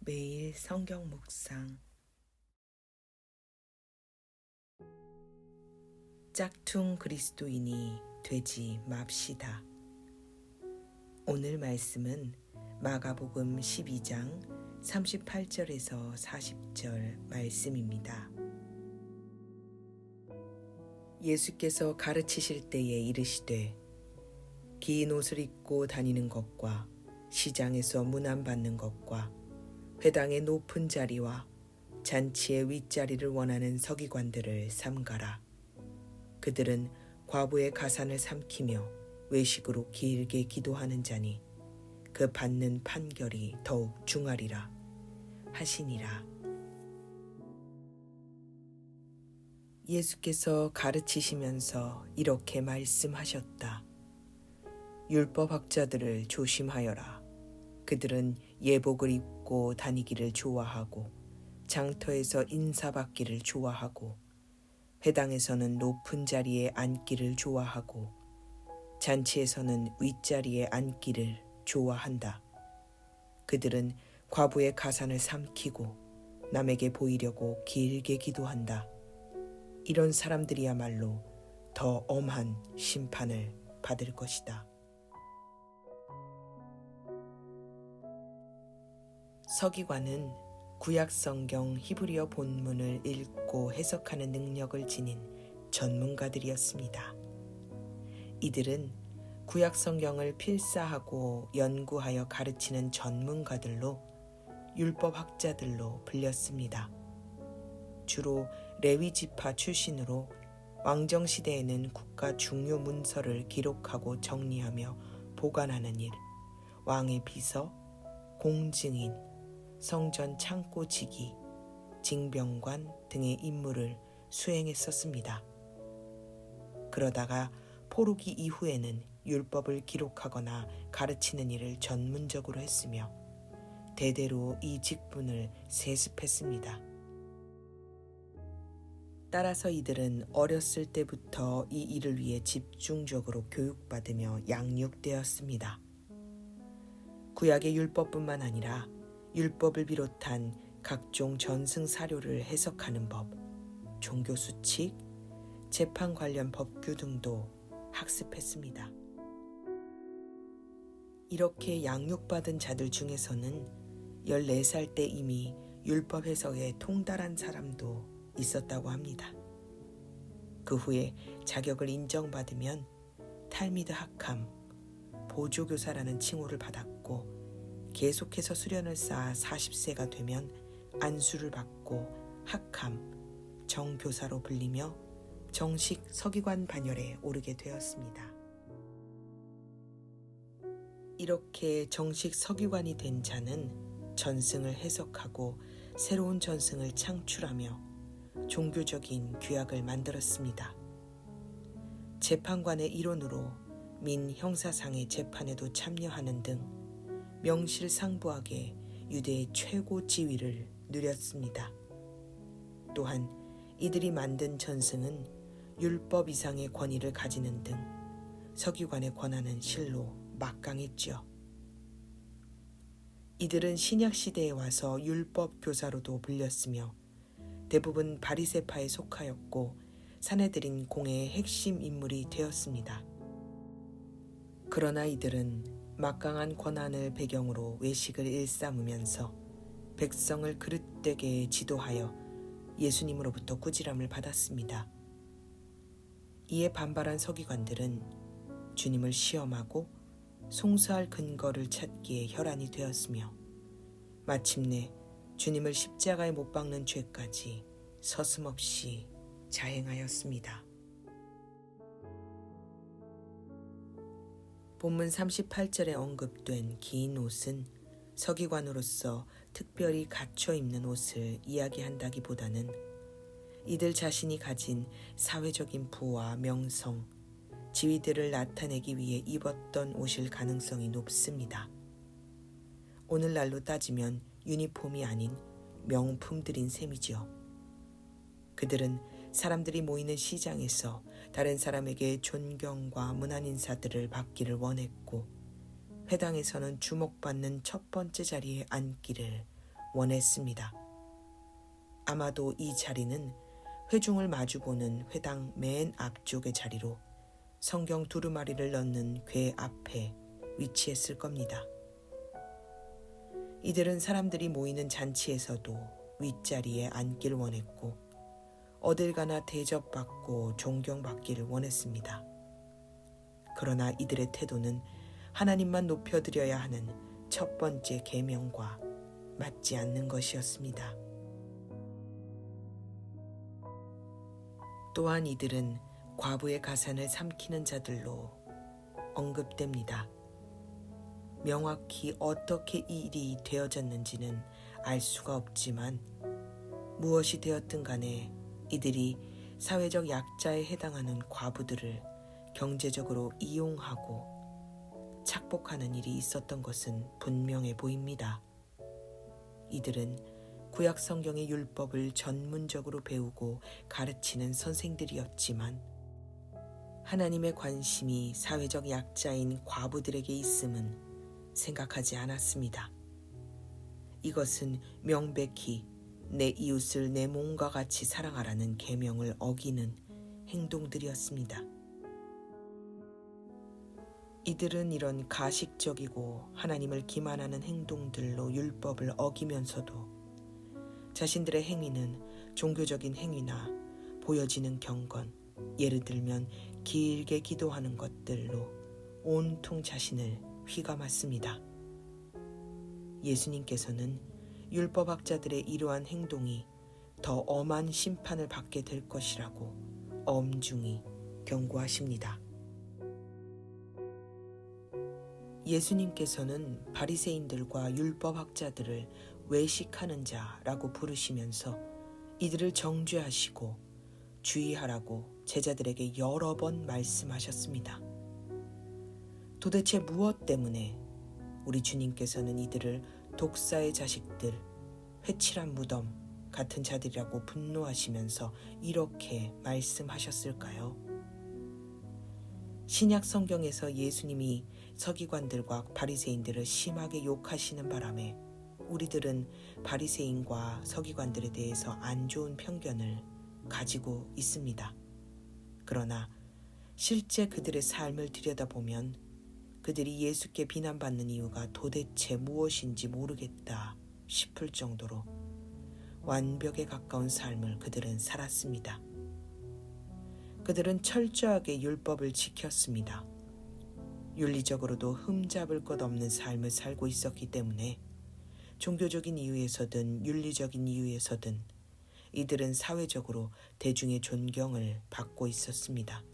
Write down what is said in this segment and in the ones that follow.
매일 성경 묵상. 짝퉁 그리스도인이 되지 맙시다. 오늘 말씀은 마가복음 12장 38절에서 40절 말씀입니다. 예수께서 가르치실 때에 이르시되 긴 옷을 입고 다니는 것과 시장에서 문안받는 것과 회당의 높은 자리와 잔치의 윗자리를 원하는 서기관들을 삼가라. 그들은 과부의 가산을 삼키며 외식으로 길게 기도하는 자니 그 받는 판결이 더욱 중하리라 하시니라. 예수께서 가르치시면서 이렇게 말씀하셨다. 율법학자들을 조심하여라. 그들은 예복을 입고 다니기를 좋아하고 장터에서 인사받기를 좋아하고 회당에서는 높은 자리에 앉기를 좋아하고 잔치에서는 윗자리에 앉기를 좋아한다. 그들은 과부의 가산을 삼키고 남에게 보이려고 길게 기도한다. 이런 사람들이야말로 더 엄한 심판을 받을 것이다. 서기관은 구약성경 히브리어 본문을 읽고 해석하는 능력을 지닌 전문가들이었습니다. 이들은 구약성경을 필사하고 연구하여 가르치는 전문가들로 율법학자들로 불렸습니다. 주로 레위 지파 출신으로 왕정시대에는 국가 중요 문서를 기록하고 정리하며 보관하는 일, 왕의 비서, 공증인, 성전 창고지기, 징병관 등의 임무를 수행했었습니다. 그러다가 포로기 이후에는 율법을 기록하거나 가르치는 일을 전문적으로 했으며 대대로 이 직분을 세습했습니다. 따라서 이들은 어렸을 때부터 이 일을 위해 집중적으로 교육받으며 양육되었습니다. 구약의 율법뿐만 아니라 율법을 비롯한 각종 전승 사료를 해석하는 법, 종교 수칙, 재판 관련 법규 등도 학습했습니다. 이렇게 양육받은 자들 중에서는 14살 때 이미 율법 해석에 통달한 사람도 있었다고 합니다. 그 후에 자격을 인정받으면 탈미드 학함, 보조교사라는 칭호를 받았고 계속해서 수련을 쌓아 40세가 되면 안수를 받고 학함, 정교사로 불리며 정식 서기관 반열에 오르게 되었습니다. 이렇게 정식 서기관이 된 자는 전승을 해석하고 새로운 전승을 창출하며 종교적인 규약을 만들었습니다. 재판관의 일원으로 민 형사상의 재판에도 참여하는 등 명실상부하게 유대의 최고 지위를 누렸습니다. 또한 이들이 만든 전승은 율법 이상의 권위를 가지는 등 서기관의 권한은 실로 막강했죠. 이들은 신약시대에 와서 율법 교사로도 불렸으며 대부분 바리새파에 속하였고 사내들인 공회의 핵심 인물이 되었습니다. 그러나 이들은 막강한 권한을 배경으로 외식을 일삼으면서 백성을 그릇되게 지도하여 예수님으로부터 꾸지람을 받았습니다. 이에 반발한 서기관들은 주님을 시험하고 송수할 근거를 찾기에 혈안이 되었으며 마침내 주님을 십자가에 못 박는 죄까지 서슴없이 자행하였습니다. 본문 38절에 언급된 긴 옷은 서기관으로서 특별히 갖춰 입는 옷을 이야기한다기보다는 이들 자신이 가진 사회적인 부와 명성, 지위들을 나타내기 위해 입었던 옷일 가능성이 높습니다. 오늘날로 따지면 유니폼이 아닌 명품들인 셈이지요. 그들은 사람들이 모이는 시장에서 다른 사람에게 존경과 문안 인사들을 받기를 원했고 회당에서는 주목받는 첫 번째 자리에 앉기를 원했습니다. 아마도 이 자리는 회중을 마주보는 회당 맨 앞쪽의 자리로 성경 두루마리를 넣는 궤 앞에 위치했을 겁니다. 이들은 사람들이 모이는 잔치에서도 윗자리에 앉길 원했고 어딜 가나 대접받고 존경받기를 원했습니다. 그러나 이들의 태도는 하나님만 높여드려야 하는 첫 번째 계명과 맞지 않는 것이었습니다. 또한 이들은 과부의 가산을 삼키는 자들로 언급됩니다. 명확히 어떻게 이 일이 되어졌는지는 알 수가 없지만 무엇이 되었든 간에 이들이 사회적 약자에 해당하는 과부들을 경제적으로 이용하고 착복하는 일이 있었던 것은 분명해 보입니다. 이들은 구약 성경의 율법을 전문적으로 배우고 가르치는 선생들이었지만 하나님의 관심이 사회적 약자인 과부들에게 있음은 생각하지 않았습니다. 이것은 명백히 내 이웃을 내 몸과 같이 사랑하라는 계명을 어기는 행동들이었습니다. 이들은 이런 가식적이고 하나님을 기만하는 행동들로 율법을 어기면서도 자신들의 행위는 종교적인 행위나 보여지는 경건, 예를 들면 길게 기도하는 것들로 온통 자신을 휘감았습니다. 예수님께서는 율법학자들의 이러한 행동이 더 엄한 심판을 받게 될 것이라고 엄중히 경고하십니다. 예수님께서는 바리새인들과 율법학자들을 외식하는 자라고 부르시면서 이들을 정죄하시고 주의하라고 제자들에게 여러 번 말씀하셨습니다. 도대체 무엇 때문에 우리 주님께서는 이들을 독사의 자식들, 회칠한 무덤 같은 자들이라고 분노하시면서 이렇게 말씀하셨을까요? 신약 성경에서 예수님이 서기관들과 바리새인들을 심하게 욕하시는 바람에 우리들은 바리새인과 서기관들에 대해서 안 좋은 편견을 가지고 있습니다. 그러나 실제 그들의 삶을 들여다보면 그들이 예수께 비난받는 이유가 도대체 무엇인지 모르겠다 싶을 정도로 완벽에 가까운 삶을 그들은 살았습니다. 그들은 철저하게 율법을 지켰습니다. 윤리적으로도 흠잡을 것 없는 삶을 살고 있었기 때문에 종교적인 이유에서든 윤리적인 이유에서든 이들은 사회적으로 대중의 존경을 받고 있었습니다.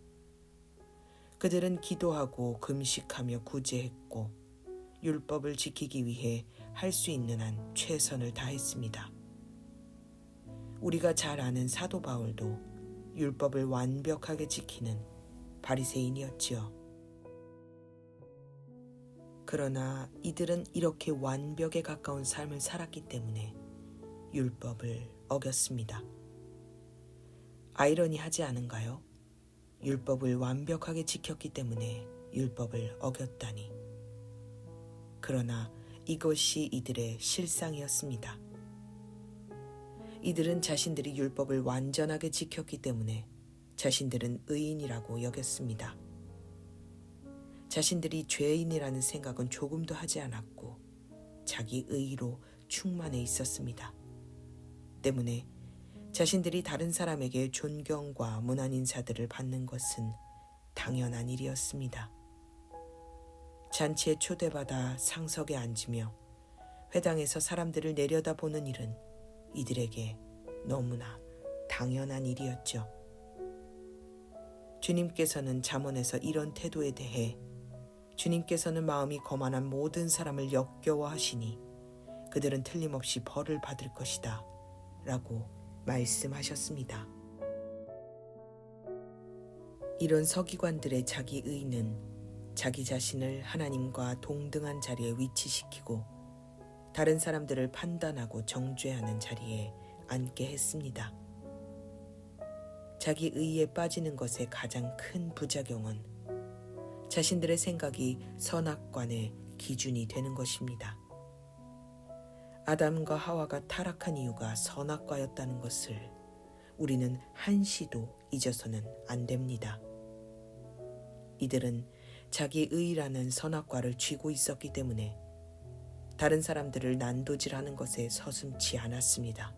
그들은 기도하고 금식하며 구제했고 율법을 지키기 위해 할 수 있는 한 최선을 다했습니다. 우리가 잘 아는 사도 바울도 율법을 완벽하게 지키는 바리새인이었지요. 그러나 이들은 이렇게 완벽에 가까운 삶을 살았기 때문에 율법을 어겼습니다. 아이러니하지 않은가요? 율법을 완벽하게 지켰기 때문에 율법을 어겼다니. 그러나 이것이 이들의 실상이었습니다. 이들은 자신들이 율법을 완전하게 지켰기 때문에 자신들은 의인이라고 여겼습니다. 자신들이 죄인이라는 생각은 조금도 하지 않았고 자기 의로 충만해 있었습니다. 때문에 자신들이 다른 사람에게 존경과 무난 인사들을 받는 것은 당연한 일이었습니다. 잔치에 초대받아 상석에 앉으며 회당에서 사람들을 내려다보는 일은 이들에게 너무나 당연한 일이었죠. 주님께서는 잠언에서 이런 태도에 대해 주님께서는 마음이 거만한 모든 사람을 역겨워하시니 그들은 틀림없이 벌을 받을 것이다 라고 말씀하셨습니다. 이런 서기관들의 자기 의는 자기 자신을 하나님과 동등한 자리에 위치시키고 다른 사람들을 판단하고 정죄하는 자리에 앉게 했습니다. 자기 의에 빠지는 것의 가장 큰 부작용은 자신들의 생각이 선악관의 기준이 되는 것입니다. 아담과 하와가 타락한 이유가 선악과였다는 것을 우리는 한시도 잊어서는 안 됩니다. 이들은 자기 의라는 선악과를 쥐고 있었기 때문에 다른 사람들을 난도질하는 것에 서슴지 않았습니다.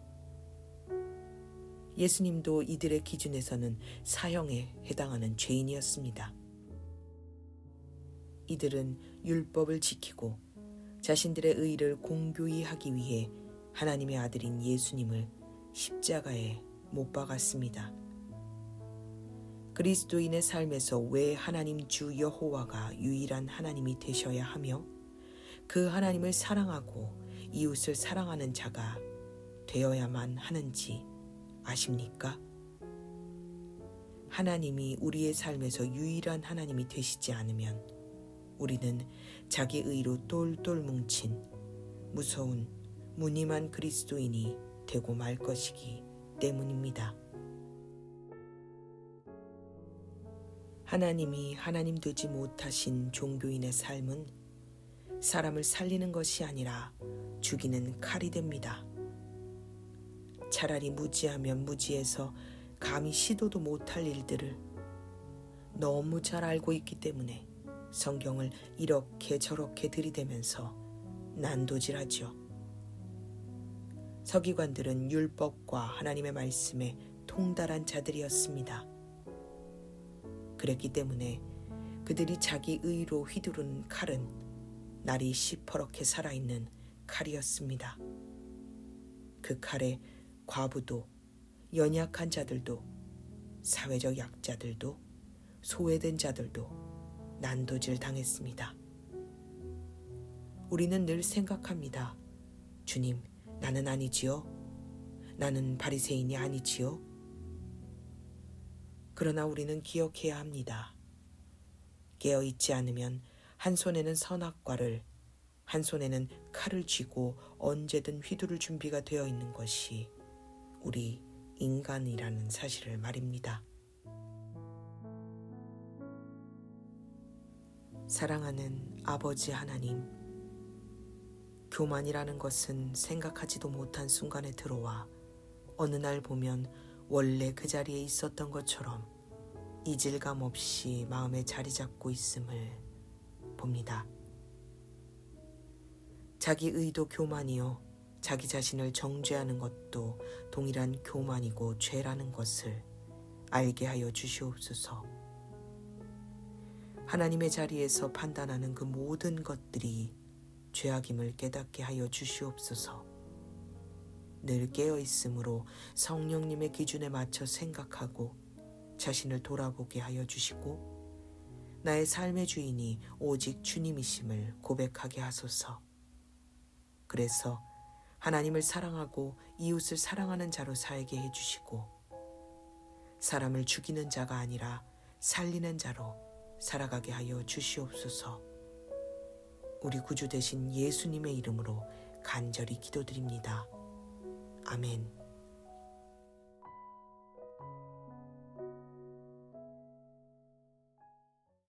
예수님도 이들의 기준에서는 사형에 해당하는 죄인이었습니다. 이들은 율법을 지키고 자신들의 의를 공교히 하기 위해 하나님의 아들인 예수님을 십자가에 못 박았습니다. 그리스도인의 삶에서 왜 하나님 주 여호와가 유일한 하나님이 되셔야 하며 그 하나님을 사랑하고 이웃을 사랑하는 자가 되어야만 하는지 아십니까? 하나님이 우리의 삶에서 유일한 하나님이 되시지 않으면 우리는 자기 의로 똘똘 뭉친 무서운 무늬만 그리스도인이 되고 말 것이기 때문입니다. 하나님이 하나님 되지 못하신 종교인의 삶은 사람을 살리는 것이 아니라 죽이는 칼이 됩니다. 차라리 무지하면 무지해서 감히 시도도 못할 일들을 너무 잘 알고 있기 때문에 성경을 이렇게 저렇게 들이대면서 난도질하죠. 서기관들은 율법과 하나님의 말씀에 통달한 자들이었습니다. 그랬기 때문에 그들이 자기 의로 휘두른 칼은 날이 시퍼렇게 살아있는 칼이었습니다. 그 칼에 과부도, 연약한 자들도, 사회적 약자들도, 소외된 자들도 난도질 당했습니다. 우리는 늘 생각합니다. 주님, 나는 아니지요? 나는 바리새인이 아니지요? 그러나 우리는 기억해야 합니다. 깨어있지 않으면 한 손에는 선악과를, 한 손에는 칼을 쥐고 언제든 휘두를 준비가 되어 있는 것이 우리 인간이라는 사실을 말입니다. 사랑하는 아버지 하나님, 교만이라는 것은 생각하지도 못한 순간에 들어와 어느 날 보면 원래 그 자리에 있었던 것처럼 이질감 없이 마음에 자리 잡고 있음을 봅니다. 자기 의도 교만이요, 자기 자신을 정죄하는 것도 동일한 교만이고 죄라는 것을 알게 하여 주시옵소서. 하나님의 자리에서 판단하는 그 모든 것들이 죄악임을 깨닫게 하여 주시옵소서. 늘 깨어있으므로 성령님의 기준에 맞춰 생각하고 자신을 돌아보게 하여 주시고 나의 삶의 주인이 오직 주님이심을 고백하게 하소서. 그래서 하나님을 사랑하고 이웃을 사랑하는 자로 살게 해주시고 사람을 죽이는 자가 아니라 살리는 자로 살아가게 하여 주시옵소서. 우리 구주 되신 예수님의 이름으로 간절히 기도드립니다. 아멘.